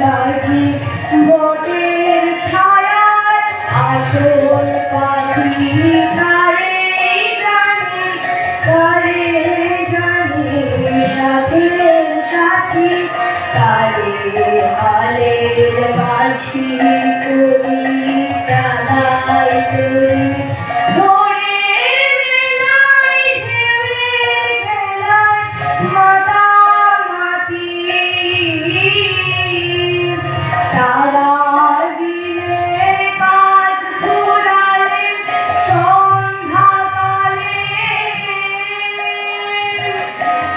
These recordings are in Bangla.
লাগি বটের ছায়ায় আসল পাখি কারে জানি সাথে সাথী কারে হালের মাঝি কবি চাঁদাই তুই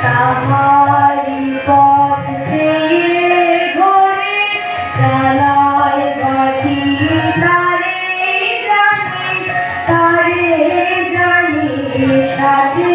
তাহারি পথ চেয়ে ঘোরে চালায় বাটি তারে জানি সাথে